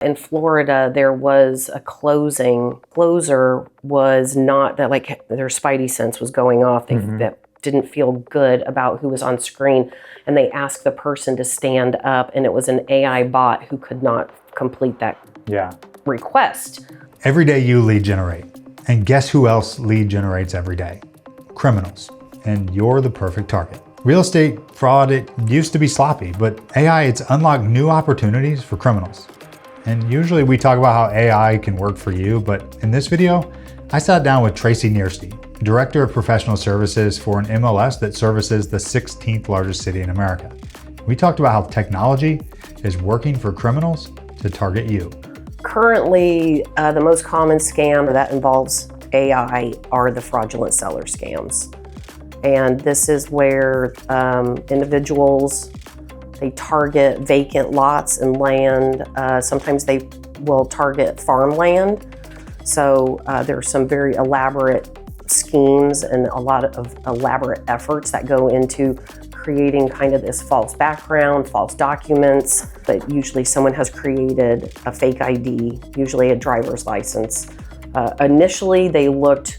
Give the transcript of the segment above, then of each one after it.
In Florida, there was a closer was not that, like, their spidey sense was going off. They that didn't feel good about who was on screen, and they asked the person to stand up, and it was an AI bot who could not complete that request. Every day you lead generate, and guess who else lead generates every day? Criminals, and you're the perfect target. Real estate fraud, it used to be sloppy, but AI, it's unlocked new opportunities for criminals. And usually we talk about how AI can work for you, but in this video, I sat down with Tracy Nierste, Director of Professional Services for an MLS that services the 16th largest city in America. We talked about how technology is working for criminals to target you. Currently, the most common scam that involves AI are the fraudulent seller scams. And this is where individuals, they target vacant lots and land. Sometimes they will target farmland. So there's some very elaborate schemes and a lot of elaborate efforts that go into creating kind of this false background, false documents. But usually someone has created a fake ID, usually a driver's license. Initially, they looked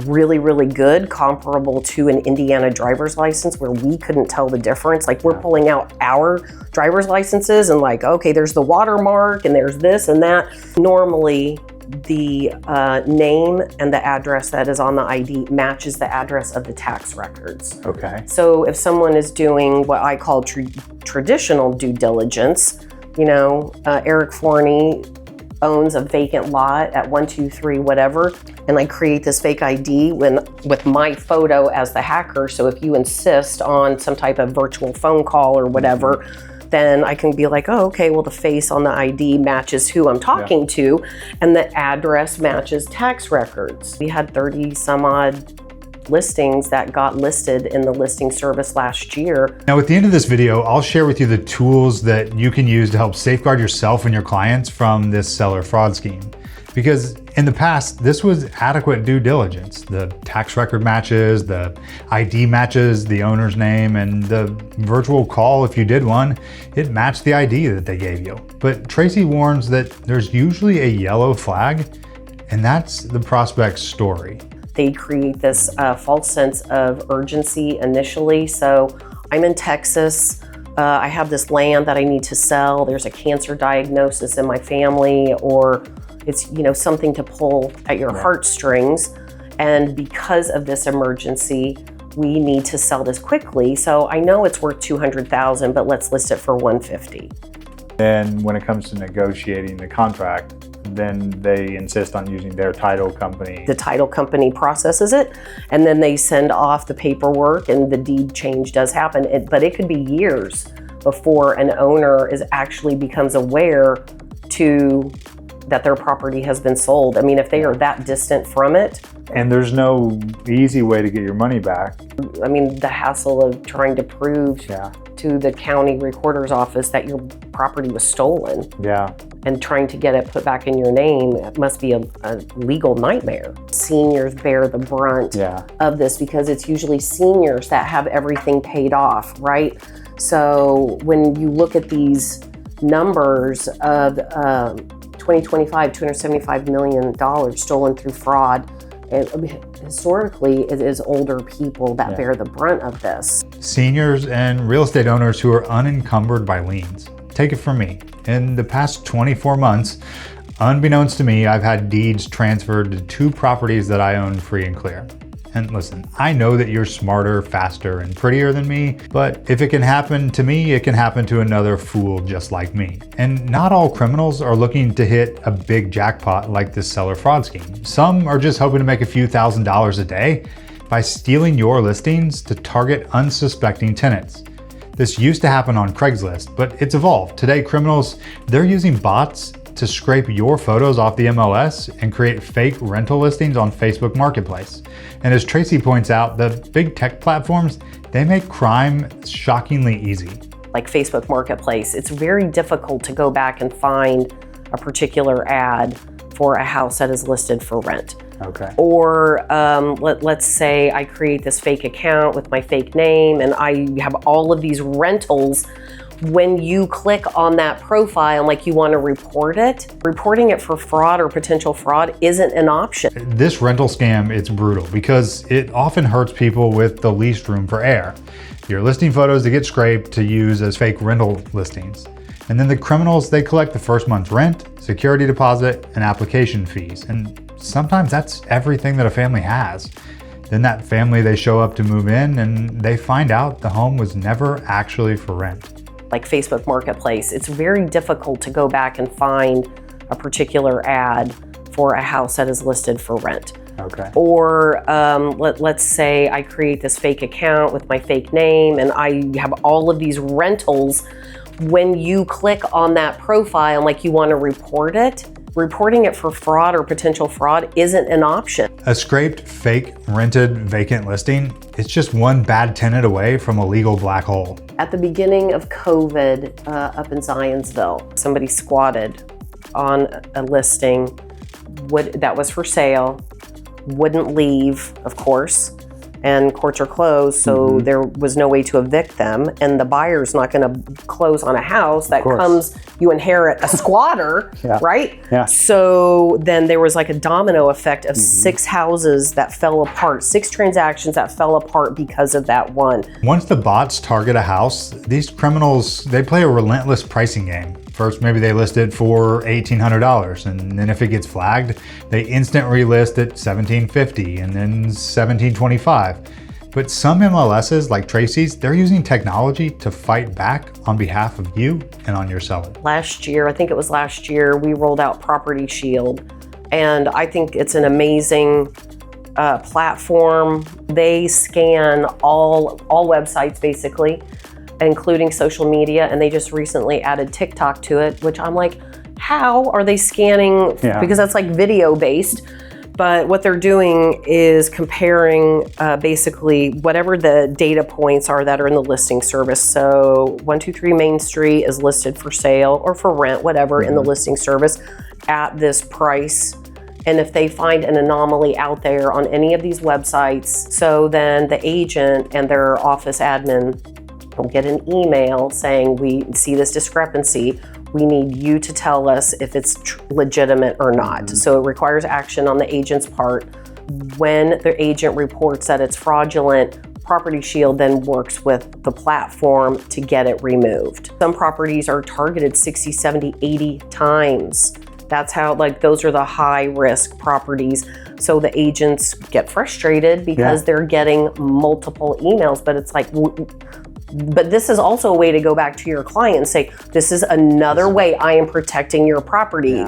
really, really good, comparable to an Indiana driver's license where we couldn't tell the difference. Like, we're pulling out our driver's licenses and like, okay, there's the watermark and there's this and that. Normally, the name and the address that is on the ID matches the address of the tax records. Okay. So if someone is doing what I call traditional due diligence, you know, Eric Forney owns a vacant lot at 123 whatever, and I create this fake ID with my photo as the hacker. So if you insist on some type of virtual phone call or whatever, then I can be like, oh, okay, well, the face on the ID matches who I'm talking to, and the address matches tax records. We had 30 some odd listings that got listed in the listing service last year. Now, at the end of this video, I'll share with you the tools that you can use to help safeguard yourself and your clients from this seller fraud scheme. Because in the past, this was adequate due diligence. The tax record matches, the ID matches the owner's name, and the virtual call, if you did one, it matched the ID that they gave you. But Tracy warns that there's usually a yellow flag, and that's the prospect's story. They create this false sense of urgency initially. So I'm in Texas, I have this land that I need to sell, there's a cancer diagnosis in my family, or it's, you know, something to pull at your heartstrings. And because of this emergency, we need to sell this quickly. So I know it's worth $200,000, but let's list it for $150,000. And when it comes to negotiating the contract, then they insist on using their title company. The title company processes it, and then they send off the paperwork, and the deed change does happen. But it could be years before an owner actually becomes aware that their property has been sold. I mean, if they are that distant from it. And there's no easy way to get your money back. I mean, the hassle of trying to prove to the county recorder's office that your property was stolen. And trying to get it put back in your name, it must be a legal nightmare. Seniors bear the brunt of this because it's usually seniors that have everything paid off, right? So when you look at these numbers of 2025, $275 million stolen through fraud, historically, it is older people that bear the brunt of this. Seniors and real estate owners who are unencumbered by liens. Take it from me. In the past 24 months, unbeknownst to me, I've had deeds transferred to 2 properties that I own free and clear. And listen, I know that you're smarter, faster, and prettier than me, but if it can happen to me, it can happen to another fool just like me. And not all criminals are looking to hit a big jackpot like this seller fraud scheme. Some are just hoping to make a few $1,000s a day by stealing your listings to target unsuspecting tenants. This used to happen on Craigslist, but it's evolved. Today, criminals, they're using bots to scrape your photos off the MLS and create fake rental listings on Facebook Marketplace. And as Tracy points out, the big tech platforms, they make crime shockingly easy. Like Facebook Marketplace, it's very difficult to go back and find a particular ad for a house that is listed for rent. Okay. Or let's say I create this fake account with my fake name and I have all of these rentals When you click on that profile and like you want to report it, reporting it for fraud or potential fraud isn't an option. This rental scam, it's brutal because it often hurts people with the least room for error. Your listing photos, they get scraped to use as fake rental listings. And then the criminals, they collect the first month's rent, security deposit, and application fees. And sometimes that's everything that a family has. Then that family, they show up to move in and they find out the home was never actually for rent. Like Facebook Marketplace, it's very difficult to go back and find a particular ad for a house that is listed for rent. Okay. Or let's say I create this fake account with my fake name and I have all of these rentals. When you click on that profile and like you want to report it, reporting it for fraud or potential fraud isn't an option. A scraped, fake, rented, vacant listing, it's just one bad tenant away from a legal black hole. At the beginning of COVID up in Zionsville, somebody squatted on a listing that was for sale, wouldn't leave, of course, and courts are closed, so there was no way to evict them, and the buyer's not going to close on a house that comes, you inherit a squatter, right? Yeah. So then there was like a domino effect of 6 houses that fell apart, 6 transactions that fell apart because of that one. Once the bots target a house, these criminals, they play a relentless pricing game. First, maybe they list it for $1,800, and then if it gets flagged, they instant relist at $1,750 and then $1,725. But some MLSs, like Tracy's, they're using technology to fight back on behalf of you and on your seller. Last year, I think it was last year, we rolled out Property Shield, and I think it's an amazing platform. They scan all websites basically, including social media, and they just recently added TikTok to it, which I'm like, how are they scanning? Yeah. Because that's like video based. But what they're doing is comparing basically whatever the data points are that are in the listing service. So 123 Main Street is listed for sale or for rent, whatever, in the listing service at this price. And if they find an anomaly out there on any of these websites, so then the agent and their office admin will get an email saying, we see this discrepancy. We need you to tell us if it's legitimate or not. So it requires action on the agent's part. When the agent reports that it's fraudulent, Property Shield then works with the platform to get it removed. Some properties are targeted 60, 70, 80 times. That's how, like, those are the high risk properties. So the agents get frustrated because they're getting multiple emails, but it's like, but this is also a way to go back to your client and say, this is another way I am protecting your property.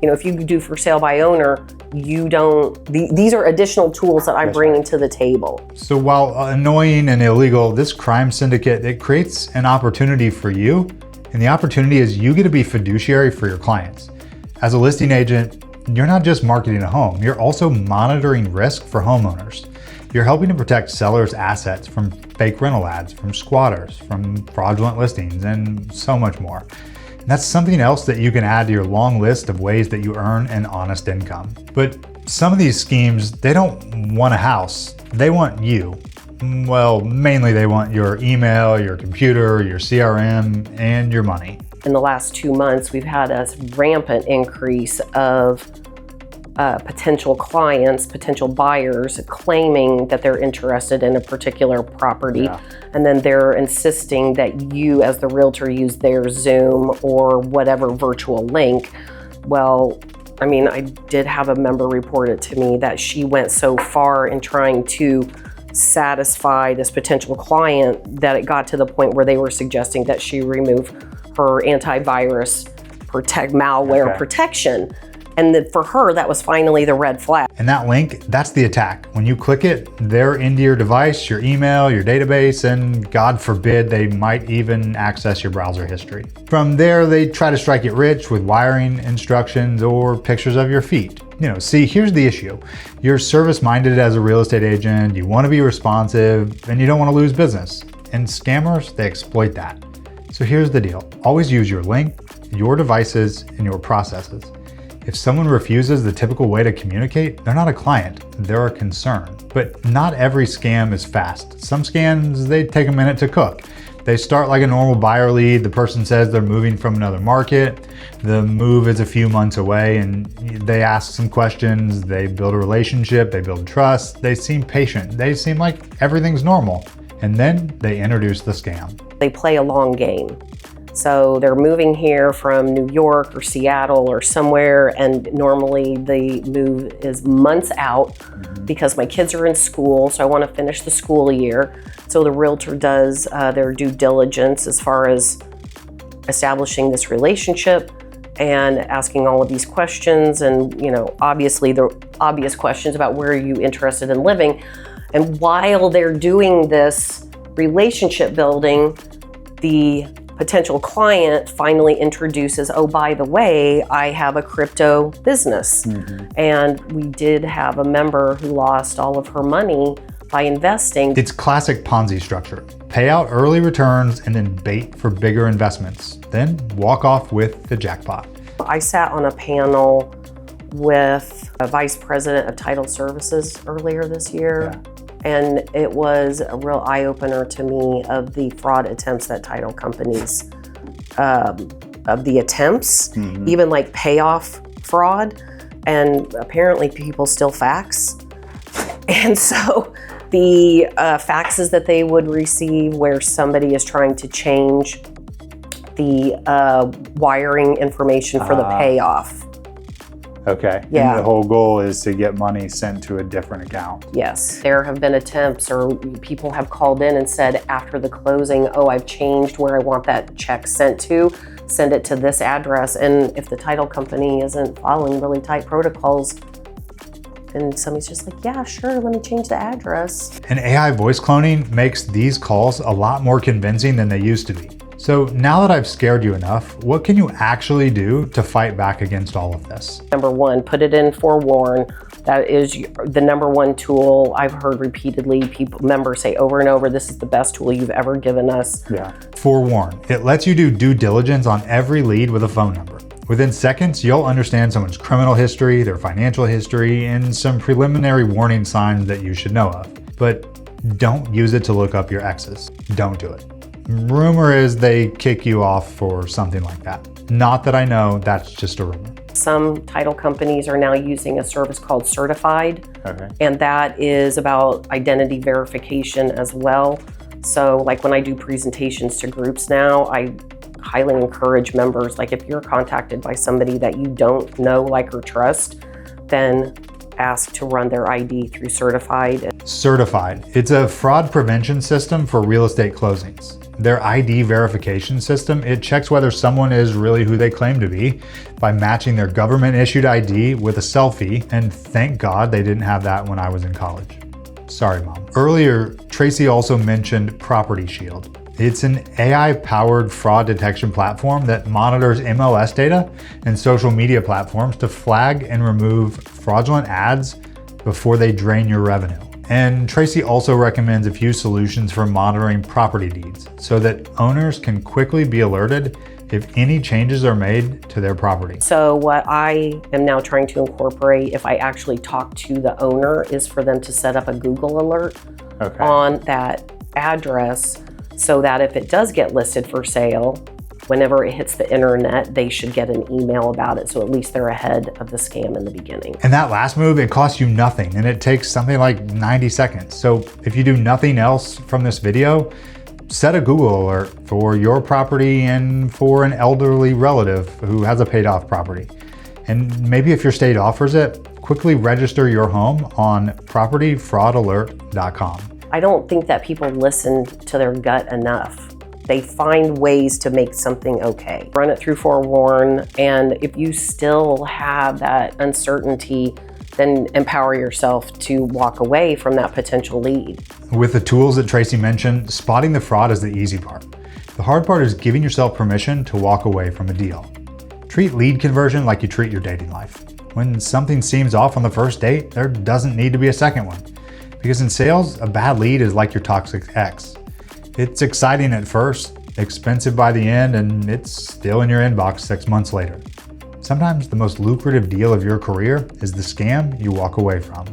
You know, if you do for sale by owner, you don't, these are additional tools that I'm bringing to the table. So while annoying and illegal, this crime syndicate, it creates an opportunity for you. And the opportunity is you get to be fiduciary for your clients. As a listing agent, you're not just marketing a home, you're also monitoring risk for homeowners. You're helping to protect sellers' assets from fake rental ads, from squatters, from fraudulent listings, and so much more. And that's something else that you can add to your long list of ways that you earn an honest income. But some of these schemes, they don't want a house, they want you. Well, mainly they want your email, your computer, your CRM, and your money. In the last 2 months, we've had a rampant increase of potential clients, potential buyers claiming that they're interested in a particular property. And then they're insisting that you as the realtor use their Zoom or whatever virtual link. Well, I mean, I did have a member report it to me that she went so far in trying to satisfy this potential client that it got to the point where they were suggesting that she remove her antivirus malware protection. And that for her, that was finally the red flag. And that link, that's the attack. When you click it, they're into your device, your email, your database, and God forbid, they might even access your browser history. From there, they try to strike it rich with wiring instructions or pictures of your feet. You know, see, here's the issue. You're service-minded as a real estate agent, you want to be responsive, and you don't want to lose business. And scammers, they exploit that. So here's the deal. Always use your link, your devices, and your processes. If someone refuses the typical way to communicate, they're not a client, they're a concern. But not every scam is fast. Some scams, they take a minute to cook. They start like a normal buyer lead. The person says they're moving from another market. The move is a few months away, and they ask some questions. They build a relationship, they build trust. They seem patient. They seem like everything's normal. And then they introduce the scam. They play a long game. So they're moving here from New York or Seattle or somewhere, and normally the move is months out because my kids are in school, so I want to finish the school year. So the realtor does their due diligence as far as establishing this relationship and asking all of these questions, and obviously the obvious questions about where are you interested in living. And while they're doing this relationship building, the potential client finally introduces, oh, by the way, I have a crypto business. And we did have a member who lost all of her money by investing. It's classic Ponzi structure. Pay out early returns and then bait for bigger investments. Then walk off with the jackpot. I sat on a panel with a vice president of title services earlier this year. Yeah. And it was a real eye-opener to me of the fraud attempts that title companies, of the attempts, even like payoff fraud, and apparently people still fax. And so the faxes that they would receive where somebody is trying to change the wiring information for the payoff. Okay. Yeah. And the whole goal is to get money sent to a different account. Yes. There have been attempts, or people have called in and said after the closing, oh, I've changed where I want that check sent to, send it to this address. And if the title company isn't following really tight protocols, and somebody's just like, yeah, sure, let me change the address. And AI voice cloning makes these calls a lot more convincing than they used to be. So now that I've scared you enough, what can you actually do to fight back against all of this? Number one, put it in Forewarn. That is the number one tool. I've heard repeatedly members say over and over, this is the best tool you've ever given us. Yeah. Forewarn. It lets you do due diligence on every lead with a phone number. Within seconds, you'll understand someone's criminal history, their financial history, and some preliminary warning signs that you should know of. But don't use it to look up your exes. Don't do it. Rumor is they kick you off for something like that. Not that I know, that's just a rumor. Some title companies are now using a service called Certified, and that is about identity verification as well. So like when I do presentations to groups now, I highly encourage members, like if you're contacted by somebody that you don't know, like, or trust, then ask to run their ID through Certified. Certified. It's a fraud prevention system for real estate closings. Their ID verification system, it checks whether someone is really who they claim to be by matching their government-issued ID with a selfie, and thank God they didn't have that when I was in college. Sorry, Mom. Earlier, Tracy also mentioned Property Shield. It's an AI-powered fraud detection platform that monitors MLS data and social media platforms to flag and remove fraudulent ads before they drain your revenue. And Tracy also recommends a few solutions for monitoring property deeds so that owners can quickly be alerted if any changes are made to their property. So what I am now trying to incorporate, if I actually talk to the owner, is for them to set up a Google alert on that address so that if it does get listed for sale, whenever it hits the internet, they should get an email about it. So at least they're ahead of the scam in the beginning. And that last move, it costs you nothing, and it takes something like 90 seconds. So if you do nothing else from this video, set a Google alert for your property and for an elderly relative who has a paid off property. And maybe if your state offers it, quickly register your home on propertyfraudalert.com. I don't think that people listen to their gut enough. They find ways to make something okay. Run it through Forewarn, and if you still have that uncertainty, then empower yourself to walk away from that potential lead. With the tools that Tracy mentioned, spotting the fraud is the easy part. The hard part is giving yourself permission to walk away from a deal. Treat lead conversion like you treat your dating life. When something seems off on the first date, there doesn't need to be a second one. Because in sales, a bad lead is like your toxic ex. It's exciting at first, expensive by the end, and it's still in your inbox 6 months later. Sometimes the most lucrative deal of your career is the scam you walk away from.